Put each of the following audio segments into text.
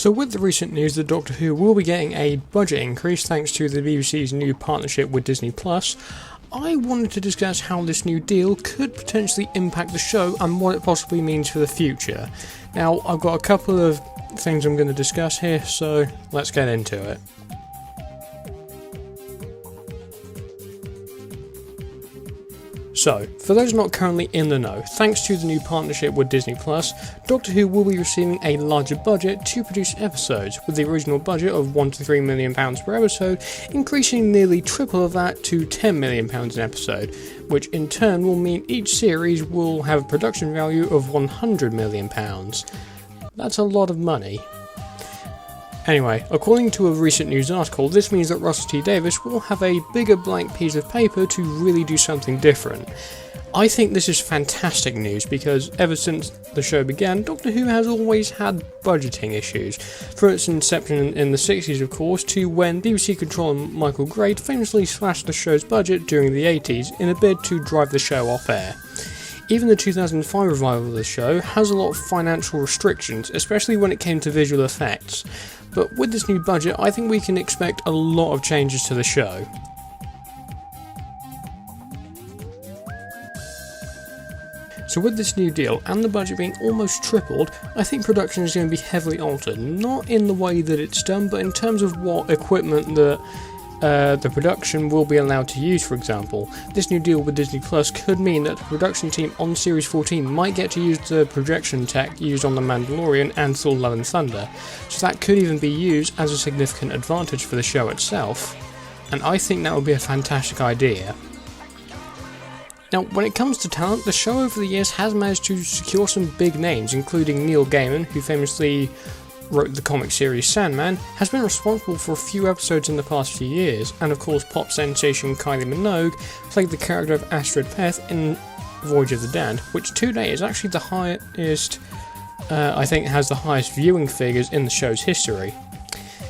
So with the recent news that Doctor Who will be getting a budget increase thanks to the BBC's new partnership with Disney+, I wanted to discuss how this new deal could potentially impact the show and what it possibly means for the future. Now, I've got a couple of things I'm going to discuss here, so let's get into it. So, for those not currently in the know, thanks to the new partnership with Disney+, Doctor Who will be receiving a larger budget to produce episodes, with the original budget of £1 to £3 million per episode increasing nearly triple of that to £10 million an episode, which in turn will mean each series will have a production value of £100 million. That's a lot of money. Anyway, according to a recent news article, this means that Russell T Davies will have a bigger blank piece of paper to really do something different. I think this is fantastic news because ever since the show began, Doctor Who has always had budgeting issues. From its inception in the 60s, of course, to when BBC controller Michael Grade famously slashed the show's budget during the 80s in a bid to drive the show off air. Even the 2005 revival of the show has a lot of financial restrictions, especially when it came to visual effects. But with this new budget, I think we can expect a lot of changes to the show. So with this new deal, and the budget being almost tripled, I think production is going to be heavily altered. Not in the way that it's done, but in terms of what equipment that the production will be allowed to use, for example. This new deal with Disney Plus could mean that the production team on Series 14 might get to use the projection tech used on The Mandalorian and Thor: Love and Thunder, so that could even be used as a significant advantage for the show itself, and I think that would be a fantastic idea. Now, when it comes to talent, the show over the years has managed to secure some big names, including Neil Gaiman, who famously wrote the comic series Sandman, has been responsible for a few episodes in the past few years, and of course pop sensation Kylie Minogue played the character of Astrid Peth in Voyage of the Damned, which today is actually the highest, I think has the highest viewing figures in the show's history.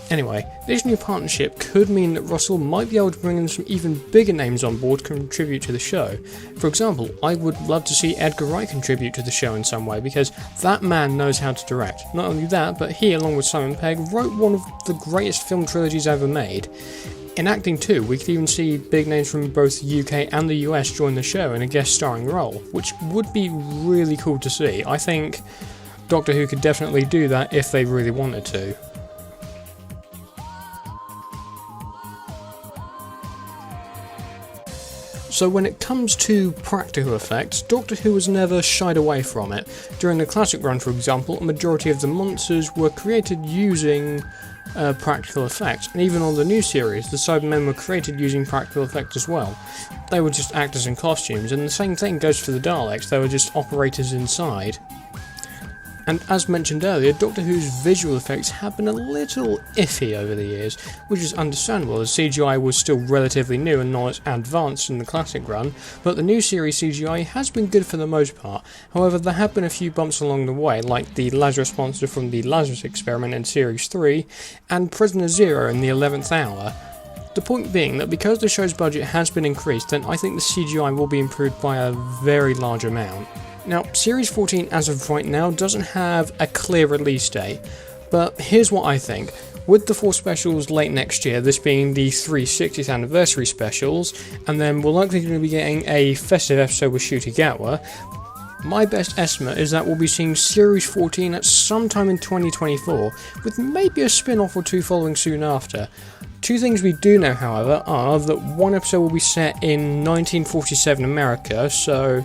Anyway, this new partnership could mean that Russell might be able to bring in some even bigger names on board to contribute to the show. For example, I would love to see Edgar Wright contribute to the show in some way, because that man knows how to direct. Not only that, but he, along with Simon Pegg, wrote one of the greatest film trilogies ever made. In acting too, we could even see big names from both the UK and the US join the show in a guest starring role, which would be really cool to see. I think Doctor Who could definitely do that if they really wanted to. So when it comes to practical effects, Doctor Who has never shied away from it. During the classic run, for example, a majority of the monsters were created using practical effects, and even on the new series, the Cybermen were created using practical effects as well. They were just actors in costumes, and the same thing goes for the Daleks, they were just operators inside. And as mentioned earlier, Doctor Who's visual effects have been a little iffy over the years, which is understandable as CGI was still relatively new and not as advanced in the classic run, but the new series CGI has been good for the most part. However, there have been a few bumps along the way, like the Lazarus monster from the Lazarus Experiment in Series 3, and Prisoner Zero in the 11th Hour. The point being that because the show's budget has been increased, then I think the CGI will be improved by a very large amount. Now, Series 14 as of right now doesn't have a clear release date, but here's what I think. With the 4 specials late next year, this being the 3 60th anniversary specials, and then we're likely going to be getting a festive episode with Ncuti Gatwa, my best estimate is that we'll be seeing Series 14 at some time in 2024, with maybe a spin-off or two following soon after. Two things we do know, however, are that one episode will be set in 1947 America, so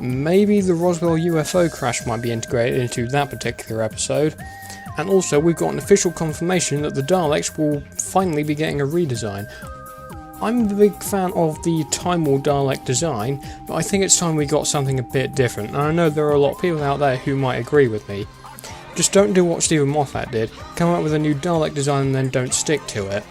maybe the Roswell UFO crash might be integrated into that particular episode, and also we've got an official confirmation that the Daleks will finally be getting a redesign. I'm a big fan of the Time War Dalek design, but I think it's time we got something a bit different, and I know there are a lot of people out there who might agree with me. Just don't do what Stephen Moffat did, come up with a new Dalek design and then don't stick to it.